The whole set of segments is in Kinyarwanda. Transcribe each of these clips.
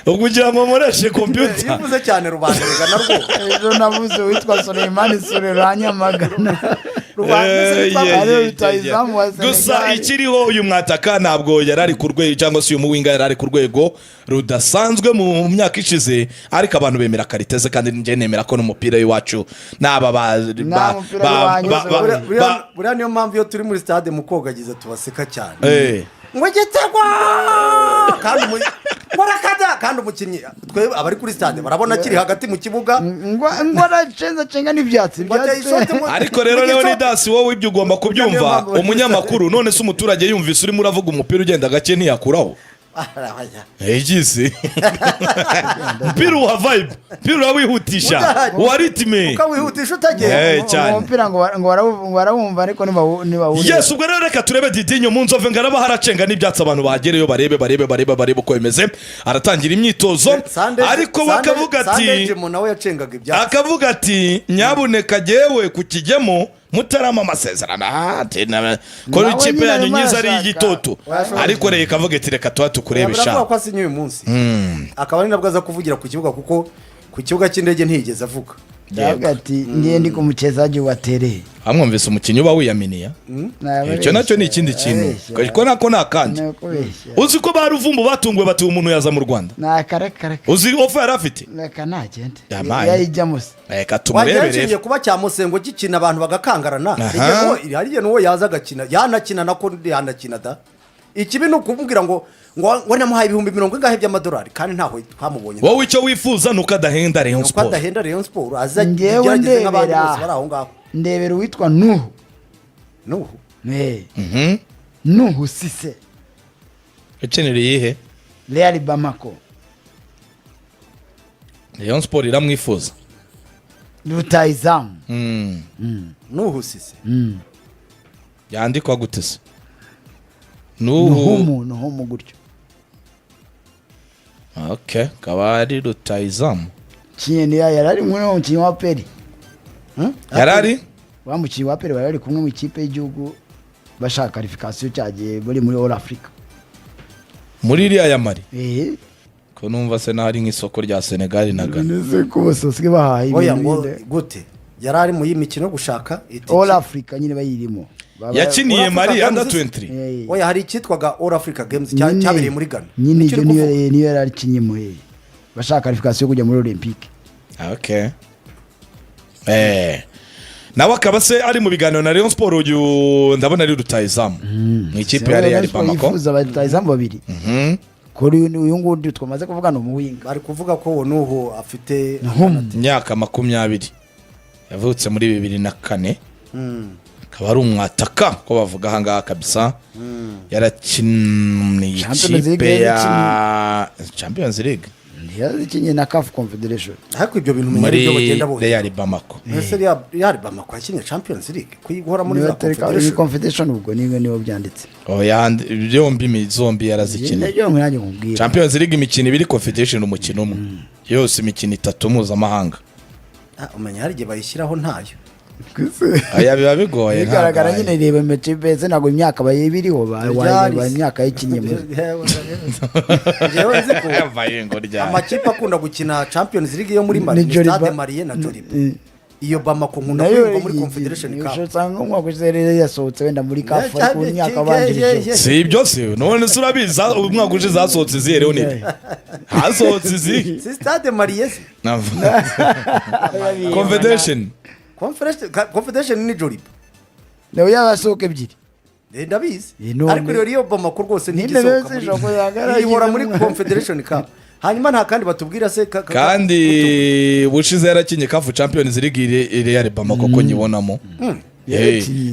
ukugira ngo mureshe computer yivuze cyane rubanda regana rwo ejo navuze witwa Suleiman Sureranyamagana gusa ikiriho uyu mwataka ntabwo yarari ku rwego cyangwa se uyu muwinga yarari ku rwego rudasanzwe mu myaka ishize ariko abantu bemera kariteze kandi nje nemera ko n'umupira w'iwacu naba buriya niyo mpamvu iyo turi muri stade mu kogagiza tubaseka cyane ngo gitegwa kandi warakada kandi umukinnyi twe abari kuri stade barabona kiri hagati mu kibuga ngo aracenga n'ibyatsi ariko rero Leonidas wowe ibyo ugomba kubyumva umunyamakuru none se umuturage yumvise urimo uravuga umupira ugenda gake ntiyakuraho Egisi Piru wa vibe Piru wihutisha wa ritme ukawihutisha utagenda umupira ngo warawumva ariko niba Yes ubwo rero reka turebe Didinho mu nzove ngaraba haracenga n'ibyatsi abantu bagereyo barebe uko bimeze aratangira imyitozo ariko bakavuga ati akavuga ati nyabuneka jewe ku kijyemo mutarama amasezerano ko ikipe yanyu nyiza ari igitoto ariko reka kavuga ati reka tukurebesha baravuga ko asinye uyu munsi akaba ari nabwo aza kuvugira ku kibuga kuko ku kibuga cy'indege ntiyigeze avuga ati ngiye ndi ku muchezaji wa Tere amwumvise umukinyi uba wiyaminiya icyo nacyo ni ikindi kintu ko nako nakandi uzi ko baruvumbu batungwe bati umuntu yaza mu Rwanda nakarekare uzi ofa yarafite reka nagende yayijyamos reka tumurebere kuba cyamusengo gikina abantu bagakangarana hariye n'uwo yaza agakina yanakina nako yanakina da ikibi no kuvugira ngo namuhaye 100,000 by'amadolari kandi ntaho twamubonye wowe icyo wifuza nuko adahenda Rayon Sport adahenda Rayon Sport azagerageza nk'abandi bose bari aho ngaho ndebera witwa Nuhu Nuhu Cisse ukenereye ihe Real Bamako Rayon Sport iramwifuza Rutahizamu Nuhu Cisse yandikwa gutese Nuhu gutyo okay kabari Rutahizamu Kinyeni yarari muri umukinnyi wa Peri yarari bamukinnyi wa Peri bari kumwe mu ikipe y'igihugu bashaka qualification cyagiye muri All Africa muri iriya ya Mali ko numva se nari nk'isoko rya Senegal na Ghana neze ko bososwe bahaye oya ngo gute yarari mu y'imikino gushaka All Africa nyine bayirimo yakiniye Mali under 23 oya hari cyitwaga All Africa Games cyabereye muri Ghana nyine niyo yari kinyemo bashaka qualification kujya muri Olympique okay nawe akaba se ari mu biganiro na Rayon Sport uyu ndabona ari Rutahizamu mu ikipe ya Real Bamako yifuza Rutahizamu babiri kuri uyu ngundi twamaze kuvugana umuwinga bari kuvuga ko Nuhu afite imyaka 20 yavutse muri 2004 akaba ari umwataka ko bavuga ahangaha kabisa yarakiniye ikipe ya Champions League yakinye na CAF Confederation ariko ibyo bintu muri byo bagenda bo Real Bamako Real Bamako yakinye Champions League kuyihora muri Confederation ubwo niwe byanditse byombi zombi yarazikina Champions League imikino ibiri Confederation umukino umwe yose imikino 3 mpuzamahanga umenya hari gihe bayishyiraho ntayo aya biba bigoye bigaragara nyine reba meche beze nago imyaka bayibiriho ba imyaka y'ikinye jewe nziko amakipe akunda gukina Champions League yo muri Mali Stade Malien na Joliba iyo Bamako nkunda kumva muri Confederation Cup usanga umwaka ushereye yasohotse wenda muri CAF ku myaka banjirije si ibyo se none surabiza umwaka uje zasohotse zihereho ni hasohotse zi Stade Malien Confederation ni Joliba nawe yabasohoka ebyiri ndabizi ariko rero iyo Bamako rwose ntigisohoka ihora muri Confederation Cup hanyuma nta kandi batubwira se kandi bushize yarakinye CAF Champions League Real Bamako ko nyibonamo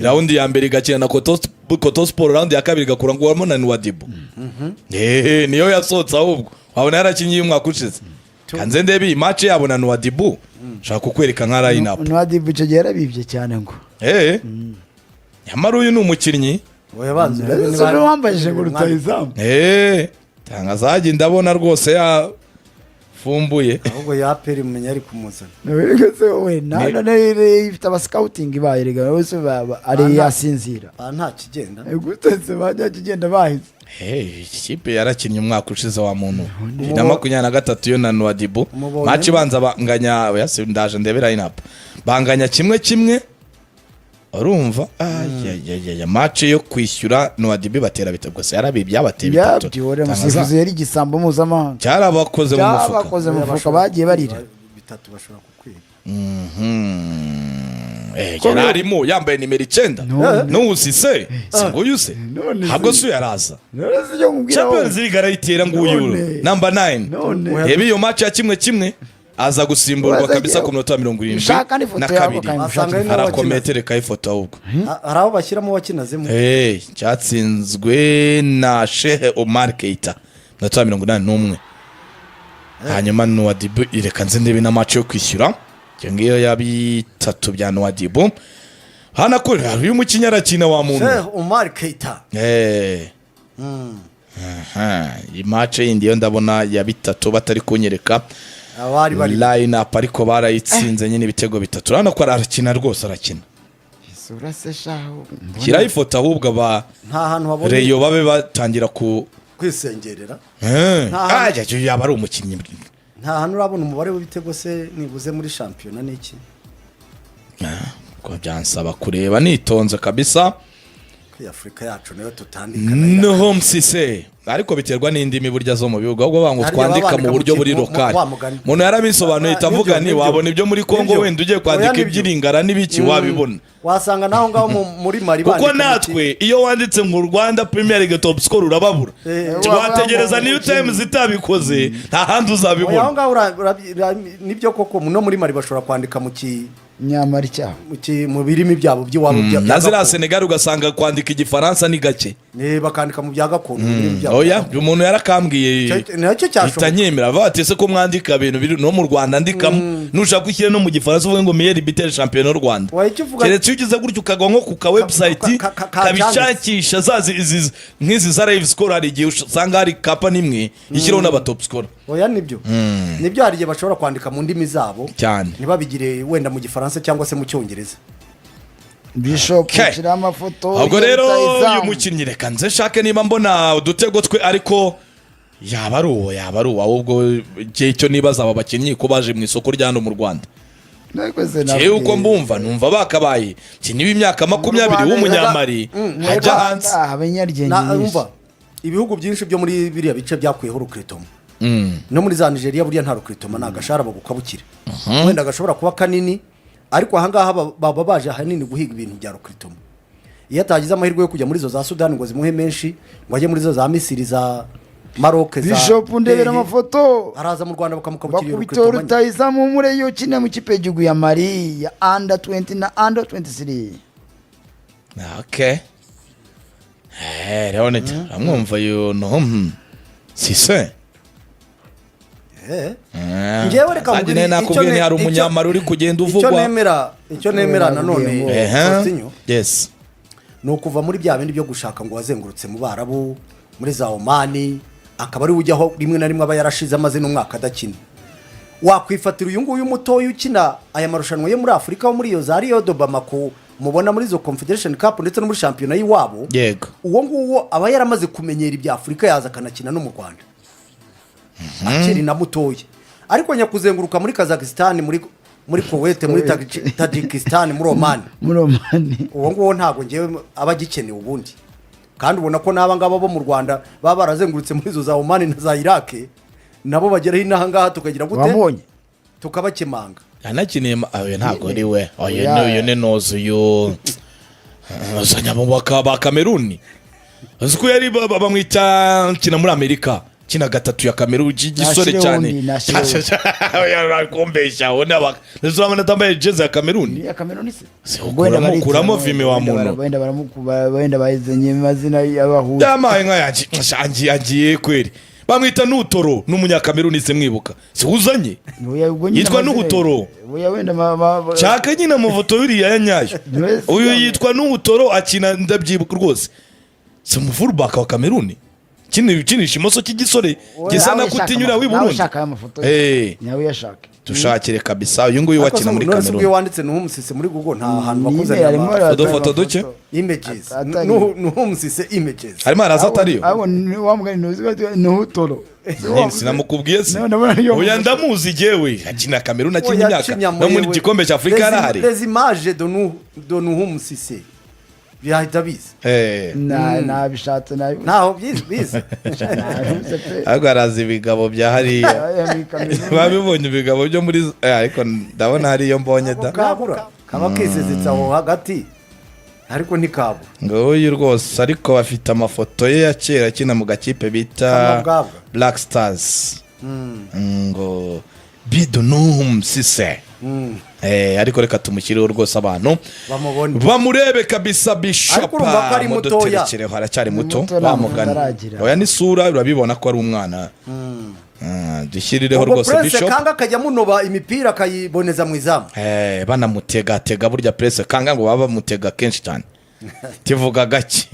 raundi ya mbere igakina na Koto Sport raundi ya kabiri gakurangwamo na Nwadibu niyo yasohotse ahubwo wabona yarakinye umwaka ushize kanze ndebe match yabo na Nwadibu shaka kukwereka nka line up Nwadibu cyo yarabivye cyane ngo yamara uyu ni umukinnyi oya banze niba wambaje ngo Rutahizamu tangazaje ndabona rwose ya fumbuye ahubwo ya Peri mumenya ari kumuzana nabirigeze we none ifite aba scouting bayirega bose ari yasinzira nta kigenda gutetse bajya kigenda bahize ikipe yarakinnye umwaka ushize wa muntu 2023 yo na Nouadhibou match banza banganya ndaje ndebe line up banganya kimwe urumva ya match yo kwishyura Nouadhibou batera bitego se yarabibye abateye bitatu byore musifuzi yari gisambo mpuzamahanga cyarabakoze mu mufuka bakoze mu mufuka bagiye barira bitatu bashobora kukwiba yararimo yambaye nimero 9 n'usise singuyu se ntabwo su yaraza Champions League arayitera nguyu number 9 hebi yo match ya kimwe aza gusimburwa kabisa ku minota 72 arakometere kayifoto ahubwo araho bashyiramo wakinazemo cyatsinzwe na Sheikh Omar Keita minota 81 hanyuma Nouadhibou ireka nze ndebe na match yo kwishyura ngiyo ya bitatu bya Nouadhibou hana ko uyu mukinyara kina wa muntu Sheikh Omar Keita iyi match yindi yo ndabona ya bitatu batari kunyereka line up ariko barayitsinze nyine ibitego bitatu urana ko arakina rwose arakina isura se shaho kira ifoto ahubwo ba nta hantu babone Reyo babe batangira ku kwisengerera yaba ari umukinnyi nta hantu urabona umubare w'ibitego se nibuze muri shampiyona n'iki ko byansaba kureba nitonze kabisa Afrika yacu nayo tutandika no home sise ariko biterwa n'indimi burya zo mu bihugu ahubwo bango twandika mu buryo buri lokali muntu yarabisobanuye itavuga ni wabona ibyo muri Kongo wenda ugiye kwandika ibyiringara n'ibiki wabibona wasanga naho ngaho muri Mali kuko natwe iyo wanditse mu Rwanda Premier League top score urababura wategereza New Times itabikoze nta handi uzabibona aho ngaho nibyo koko no muri Mali bashobora kwandika mu nyamara cyaho mu birimi byabo by'iwabo nazira Senegal ugasanga kwandika igifaransa ni gake bakandika mu bya gakondo oya umuntu yarakambwiye nacyo cyashoboka itanyemera batese ko mwandika ibintu biri no mu Rwanda ndikamo nushaka kwishyira no mu gifaransa uvuga ngo meilleur buteur champion y'u Rwanda keretse ugize gutyo ukagwa nko ku ka website kabishakisha zazi nk'izi za live score hari igihe usanga hari kapa nimwe ishyiraho n'aba top score oya nibyo hari igihe bashobora kwandika mu ndimi zabo cyane ntibabigire wenda mu gifaransa cyangwa se mu cyongereza Bishop kira amafoto ubwo rero uyu mukinnyi reka nze shake niba mbona udutego twe ariko yaba ari uwo ahubwo cyo nibaza aba bakinnyi ko baje mu isoko rya hano mu Rwanda cyewe uko mbumva numva bakabaye kiniba imyaka 20 w'umunyamari hajya hanze umva ibihugu byinshi byo muri biriya bice byakuyeho rukritoma no muri za Nigeria burya nta rukritoma nagashara bagukabukira wenda gashobora kuba kanini ariko ahangaha baba baje hanini guhiga ibintu bya rukritoma iyo atagize amahirwe yo kujya muri zo za Sudan ngo zimuhe menshi ngo ajye muri zo za Misiri za Maroc za Bishop ndebera amafoto araza mu Rwanda bakamukabukira rukritoma rutayiza mu mureyo kina mu kipe y'igihugu ya Mali ya under 20 na under 23 okay rero amwumva yo no sise ngewe reka mbwira nakubwiye ni hari umunyamari uri kugenda uvugwa icyo nemera nanone yes no kuva muri bya bindi byo gushaka ngo wazengurutse mu Barabu muri za Omani akaba ari ujyaho rimwe na rimwe aba yarashize amaze n'umwaka adakina wakwifatira uyu nguyu mutoya ukina aya marushanwa yo muri Afrika wo muri iyo za Rio de Bamako mubona muri zo Confederation Cup ndetse no muri shampiyona y'iwabo yego uwo nguwo aba yaramaze kumenyera ibya Afrika yaza akanakina no mu Rwanda akiri na mutoya ariko nyakuzenguruka muri Kazakhstan muri Kuwait muri Tajikistan muri Oman uwo nguwo ntago ngewe abagikeneye ubundi kandi ubona ko naba ngaba bo mu Rwanda baba barazengurutse muri zo za Oman na za Iraq nabo bageraho inahangaha tukagira gute tukabakemanga anakineye ayo ntago ari we oyo ne nozo yo zanyabaka ba Cameroon aziko yari bamwita kina muri Amerika kina gatatu ya Cameroon gisore cyane yarakombesha ona bazamana tambaye jezi ya Cameroon ya Cameroon se kuramo vime wa muntu benda bayizenye mazina y'abahuye yamaye nka yangiye kweri bamwita Nutoro n'umunyakameruni se mwibuka si uzanye yitwa Nutoro chaka nyina muvoto yuri yanyaje uyu yitwa Nutoro akina ndabyibuka rwose si mu fullback wa Kameruni kinisha imoso cy'igisore gisa na kutinyura w'i Burundi ushaka amafoto nyawe yashaka tushakire kabisa uyu nguyu wakina muri Cameroon none wanditse Nuhumusise muri Google nta hantu bakuzanira foto duke images Nuhumusise images harimo araza atariyo abo wambwa Nuhutoro sinamukubwiye se oya ndamuzi jewe akina Cameroon akina imyaka no muri gikombe cya Afrika yarahari les images de Nuhumusise byahita biza na bishatse nayo naho biza ahubwo arazi ibigabo bya hariya babibonye ibigabo byo muri ariko ndabona hariyo mbonye da kaba kisezitsa aho hagati ariko ntikabo ngo uyu rwose ariko bafite amafoto ye ya kera akina mu gakipe bita Black Stars ngo Bido Nuhumusise ariko reka tumushyirireho rwose abantu bamurebe kabisa Bishop muduterekereho haracyari muto bamugana oya n'isura urabibona ko ari umwana dushyirireho rwose Bishop kanga kajya munoba imipira kayiboneza mu izamu banamutegatega burya Prince kanga ngo baba bamutega kenshi cyane tivuga gake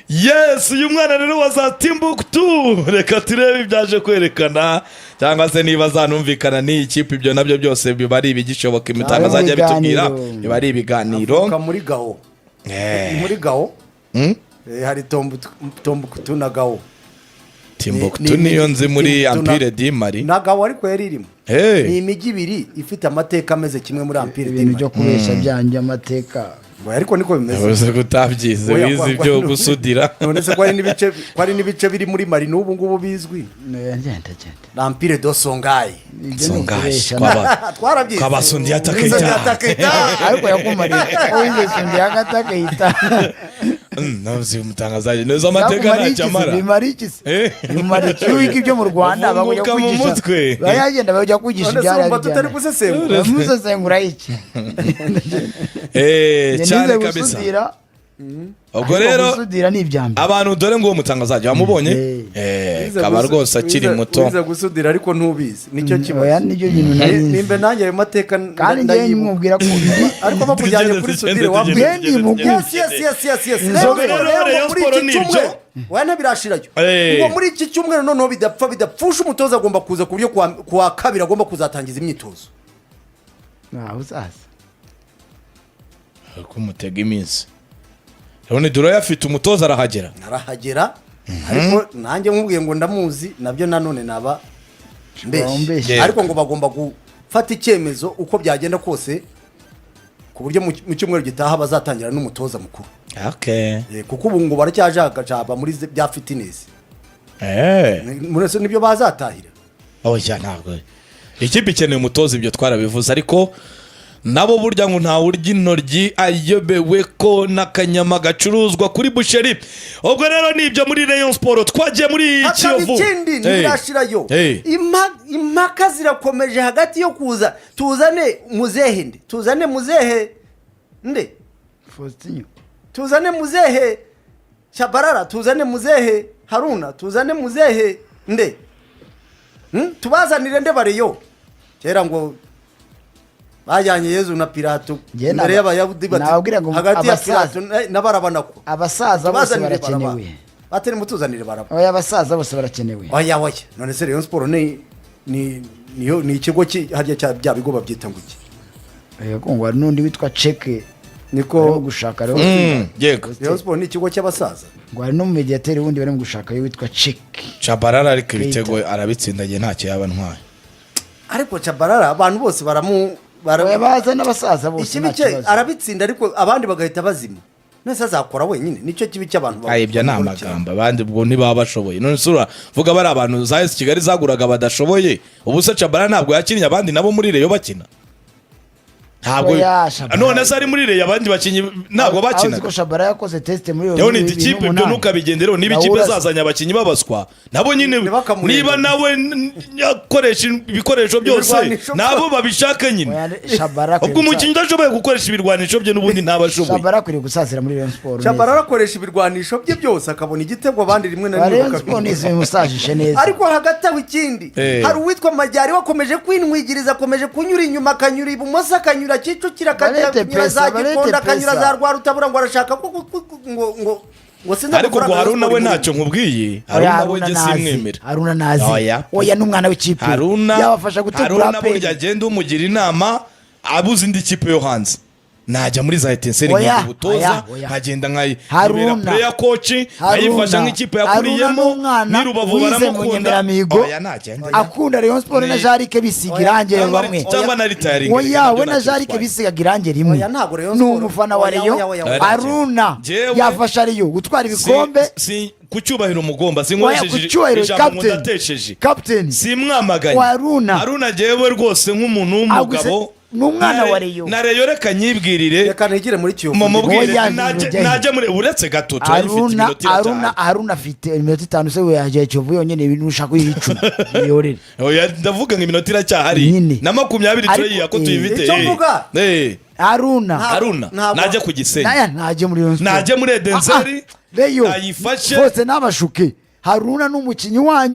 yes uyu mwana rero wa za Timbuktu reka turebe ibyaje kwerekana cyangwa se niba zanumvikana n'iyi kipe ibyo nabyo byose biba ari ibigishoboka imitanga zajya bitubwira biba ari ibiganiro muri Gao hari Timbuktu na Gao Timbuktu niyo nzi muri Empire du Mali na Gao ariko yari irimo ni imijyi ibiri ifite amateka ameze kimwe muri Empire du Mali ibyo kubesha byanje amateka ariko niko bimeze uze gutabyize wize ibyo gusudira none se kwari n'ibice biri muri Mali n'ubu ngubu bizwi Empire do Songhai twarabyize kabasundi yatakayita ariko yakumariye wize sundi yagatakayita navuze umutangazaje neza amateka ntacyamara bimariki wiki byo mu Rwanda bagujya kwigisha bayagenda bajya kwigisha ibyara tutari gusesengura musesengura iki cyane kabisa ubwo rero abantu dore ngo uwo mutangazaje wamubonye kaba rwose akiri muto wize gusudira ariko ntubizi nicyo kibazo nimbe nanjye ayo mateka kandi njye nimubwira ko ariko bakujyanye kuri sudire wabwendi mugufi yes muri iki cyumweru wana birashirayo ngo muri iki cyumweru noneho bidapfusha umutoza agomba kuza ku buryo kwa kabiri agomba kuzatangiza imyitozo uzaza kumutega iminsi Leone Duro afite umutoza arahagera ariko nanjye nkubwiye ngo ndamuzi nabyo nanone naba mbeshye ariko ngo bagomba gufata icyemezo uko byagenda kose ku buryo mu cyumweru gitaha bazatangira n'umutoza mukuru kuko ubu ngo baracyajagajaba muri bya fitness murese nibyo bazatahira oya ntabwo ikipe ikeneye umutoza ibyo twarabivuze ariko nabo burya ngo nta urya intoryi ayobewe ko n'akanyama gacuruzwa kuri busheri ubwo rero nibyo muri Rayon Sport twagiye muri Kiyovu ikindi nirashirayo impaka zirakomeje hagati yo kuza tuzane muzehe nde Faustinho tuzane muzehe Shabarara tuzane muzehe Haruna tuzane muzehe nde tubazanire nde bareyo kera ngo bajyanye Yezu na Pilato mbere y'abayahudi hagati ya Pilato n'abarabanako abasaza bose barakenewe batari mutuzanire baraba oya abasaza bose barakenewe oya none se Rayon Sport ni ikigo harya cya bya bigo babyita ngo iki ngo n'undi witwa Cheke niko gushaka rero Rayon Sport ni ikigo cy'abasaza ngo hari no mu mediateur wundi bari mu gushaka witwa Cheke Chabarara ariko ibitego arabitsindagiye ntacyo yaba ntwaye ariko Chabarara abantu bose baza n'abasaza bose arabitsinda ariko abandi bagahita bazima nese azakora wenyine nicyo kibi cy'abantu ibyo ni amagambo abandi ubwo ntibaba bashoboye none sura vuga bari abantu za AS Kigali zaguraga badashoboye ubu se Chabarara ntabwo yakinnye abandi nabo muri Rayon bakina ntabwo none se ari muri Rayon abandi bakinyi ntabwo bakina ariko Chabarara yakoze test muri Rayon ni ikipe byo nukabigendereho niba ikipe zazanya abakinyi babaswa nabo nyine niba nawe yakoresha ibikoresho byose nabo babishaka nyine ubwo umukinyi udashoboye gukoresha ibirwanisho bye n'ubundi ntabashoboye Chabarara kuri gusazira muri Rayon Sport Chabarara akoresha ibirwanisho bye byose akabona igitego abandi rimwe na rimwe bakabisajishe neza ariko hagati aho ikindi hari uwitwa Majyari wakomeje kwinwigiriza akomeje kunyura inyuma akanyura ibumoso akanyura akagera Kicukiro akagera za Gikondo akanyura za Rwarutabura ngo arashaka ngo ariko ngo Haruna we ntacyo nkubwiye. Haruna we nge simwemera. Haruna nazi oya n'umwana w'ikipe yabafasha gutegura Haruna burya agenda umugira inama abuze indi kipe yo hanze najya muri za Etincelle nk'ubutoza nkagenda nkayibera player coach nkayifasha nk'ikipe yakuriyemo ni Rubavu baramukunda akunda Rayon Sport na Jarike bisiga irange bamwe cyangwa na retiring oya we na Jarike bisiga irange rimwe ni umufana wa Rayon. Haruna yafasha Rayon gutwara ibikombe kucyubahira umugomba sinkoresheje ijambo ndatesheje captain simwamaganye. Haruna jewe rwose nk'umuntu w'umugabo n'umwana wa Rayon na Rayon reka nyibwirire reka nigire muri Kiyovu najya muri uretse gato Haruna afite iminota 5 se we yaje Kiyovu yonyene ibintu ushaka kuyicuma yorere oya ndavuga ngo iminota iracyahari na 20 turiya ko tuyifite Haruna najya ku Gisenyi najye muri Rayon najye muri Etincelle ayifashe bose n'abashuke. Haruna n'umukinyi wanyu